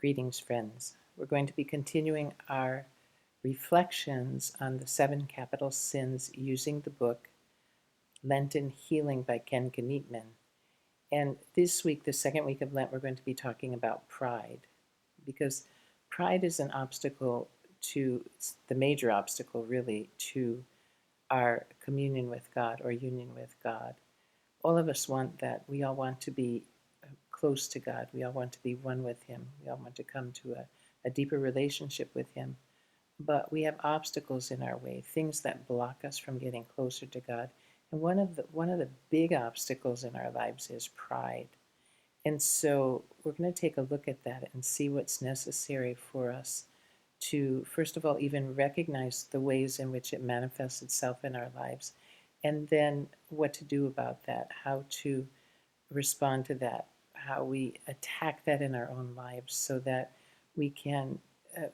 Greetings, friends. We're going to be continuing our reflections on the 7 capital sins using the book Lenten Healing by Ken Kniepman. And this week, the second week of Lent, we're going to be talking about pride, because pride is an obstacle to, it's the major obstacle really, to our communion with God or union with God. All of us want that. We all want to be close to God. We all want to be one with Him. We all want to come to a deeper relationship with Him. But we have obstacles in our way, things that block us from getting closer to God. And one of the big obstacles in our lives is pride. And so we're going to take a look at that and see what's necessary for us to, first of all, even recognize the ways in which it manifests itself in our lives, and then what to do about that, how to respond to that, how we attack that in our own lives so that we can uh,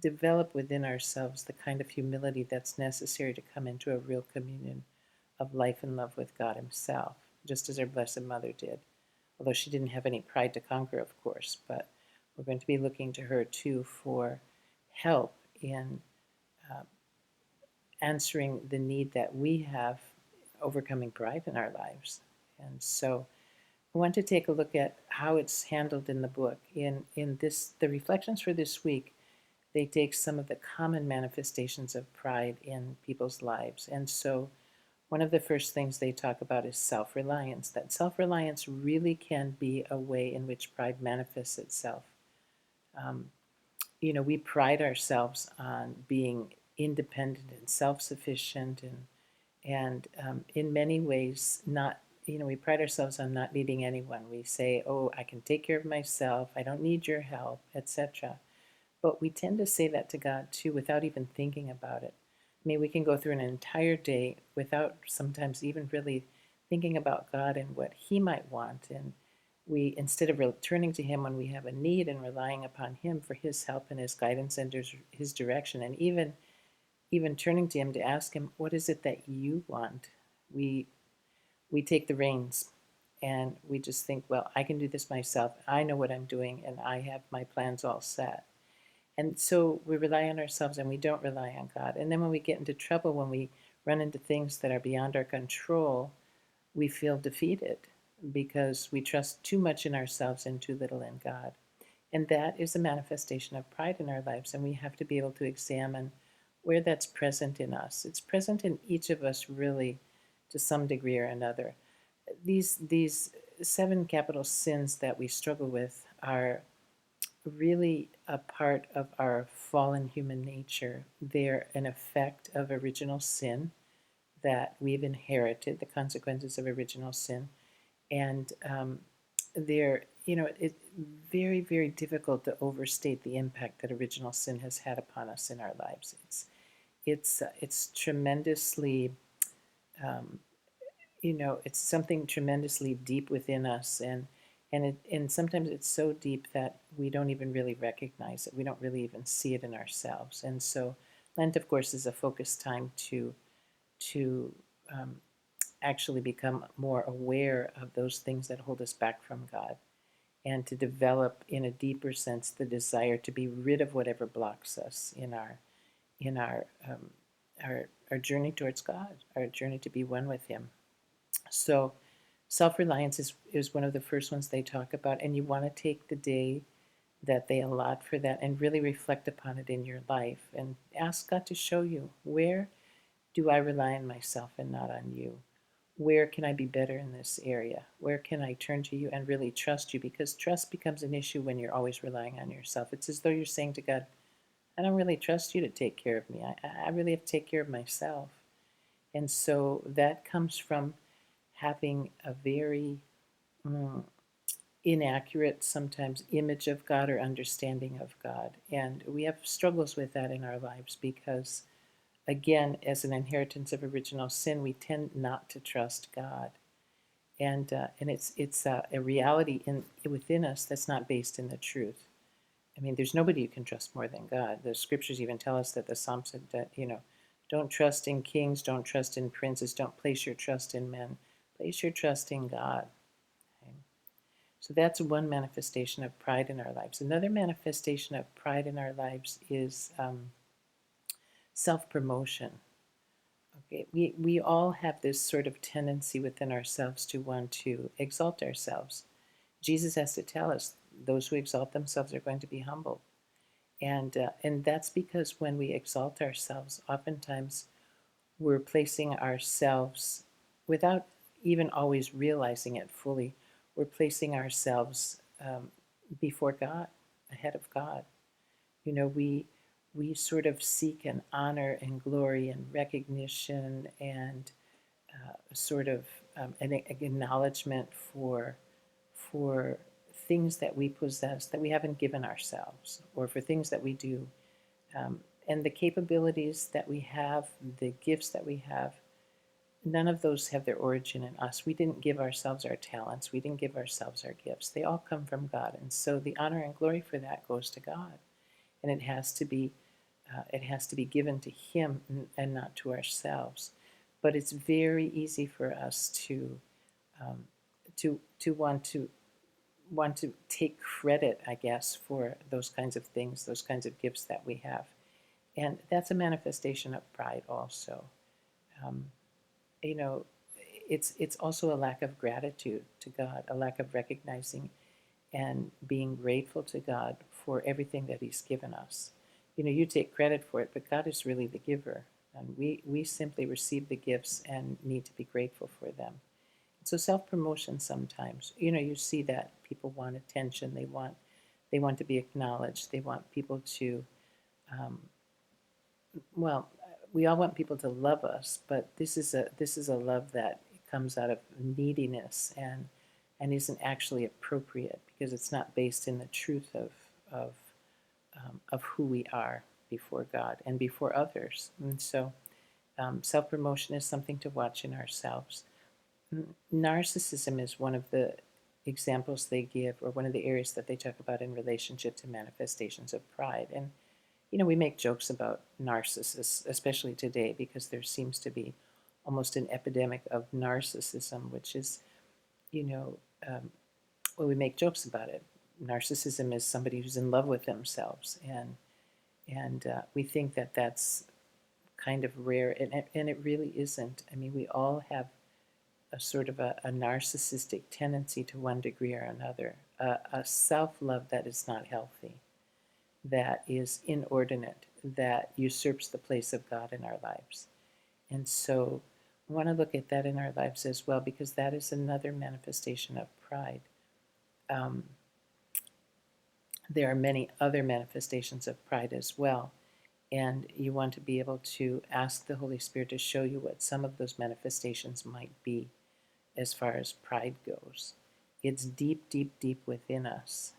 develop within ourselves the kind of humility that's necessary to come into a real communion of life and love with God Himself, just as our Blessed Mother did. Although she didn't have any pride to conquer, of course, but we're going to be looking to her too for help in uh, answering the need that we have overcoming pride in our lives. And so I want to take a look at how it's handled in the book. In this, the reflections for this week, they take some of the common manifestations of pride in people's lives. And so one of the first things they talk about is self-reliance, that self-reliance really can be a way in which pride manifests itself. Um, we pride ourselves on being independent and self-sufficient and in many ways not, we pride ourselves on not needing anyone. We say, oh, I can take care of myself, I don't need your help, etc. But we tend to say that to God too without even thinking about it. I mean, we can go through an entire day without sometimes even really thinking about God and what He might want. And we, instead of turning to Him when we have a need and relying upon Him for His help and His guidance and His direction, and even turning to Him to ask Him, what is it that you want? We we take the reins and we just think, well, I can do this myself. I know what I'm doing and I have my plans all set. And so we rely on ourselves and we don't rely on God. And then when we get into trouble, when we run into things that are beyond our control, we feel defeated because we trust too much in ourselves and too little in God. And that is a manifestation of pride in our lives. And we have to be able to examine where that's present in us. It's present in each of us, really, to some degree or another. These 7 capital sins that we struggle with are really a part of our fallen human nature. They're an effect of original sin that we've inherited, the consequences of original sin. And they're, it's very, very difficult to overstate the impact that original sin has had upon us in our lives. It's tremendously, um, it's something tremendously deep within us, and sometimes it's so deep that we don't even really recognize it. We don't really even see it in ourselves. And so Lent, of course, is a focused time to um, actually become more aware of those things that hold us back from God, and to develop in a deeper sense the desire to be rid of whatever blocks us in our journey towards God, our journey to be one with Him. So self-reliance is one of the first ones they talk about, and you want to take the day that they allot for that and really reflect upon it in your life and ask God to show you, where do I rely on myself and not on you? Where can I be better in this area? Where can I turn to you and really trust you? Because trust becomes an issue when you're always relying on yourself. It's as though you're saying to God, I don't really trust you to take care of me. I really have to take care of myself. And so that comes from having a very mm, inaccurate, sometimes, image of God or understanding of God. And we have struggles with that in our lives because, again, as an inheritance of original sin, we tend not to trust God. And it's a reality within us that's not based in the truth. I mean, there's nobody you can trust more than God. The scriptures even tell us that the Psalm said that, don't trust in kings, don't trust in princes, don't place your trust in men. Place your trust in God. Okay? So that's one manifestation of pride in our lives. Another manifestation of pride in our lives is self-promotion. Okay, we all have this sort of tendency within ourselves to want to exalt ourselves. Jesus has to tell us those who exalt themselves are going to be humbled. And that's because when we exalt ourselves, oftentimes we're placing ourselves, without even always realizing it fully, we're placing ourselves before God, ahead of God. You know, we sort of seek an honor and glory and recognition and sort of an acknowledgement for things that we possess that we haven't given ourselves, or for things that we do, and the capabilities that we have, the gifts that we have. None of those have their origin in us. We didn't give ourselves our talents. We didn't give ourselves our gifts. They all come from God, and so the honor and glory for that goes to God, and it has to be given to Him and not to ourselves. But it's very easy for us um, to want to take credit, I guess, for those kinds of things, those kinds of gifts that we have, and that's a manifestation of pride also. Um, you know, it's also a lack of gratitude to God, a lack of recognizing and being grateful to God for everything that He's given us. You know, you take credit for it, but God is really the giver, and we simply receive the gifts and need to be grateful for them. So self-promotion sometimes, you know, you see that people want attention, they want to be acknowledged, they want people to um, well, we all want people to love us, but this is a love that comes out of neediness and isn't actually appropriate because it's not based in the truth of who we are before God and before others. And so self-promotion is something to watch in ourselves. Narcissism is one of the examples they give, or one of the areas that they talk about in relationship to manifestations of pride. And you know, we make jokes about narcissists, especially today, because there seems to be almost an epidemic of narcissism, which is, you know, well, we make jokes about it. Narcissism is somebody who's in love with themselves, and we think that that's kind of rare, and it really isn't. I mean, we all have a sort of a narcissistic tendency to one degree or another, a self-love that is not healthy, that is inordinate, that usurps the place of God in our lives. And so we want to look at that in our lives as well, because that is another manifestation of pride. Um, there are many other manifestations of pride as well, and you want to be able to ask the Holy Spirit to show you what some of those manifestations might be as far as pride goes. It's deep, deep, deep within us,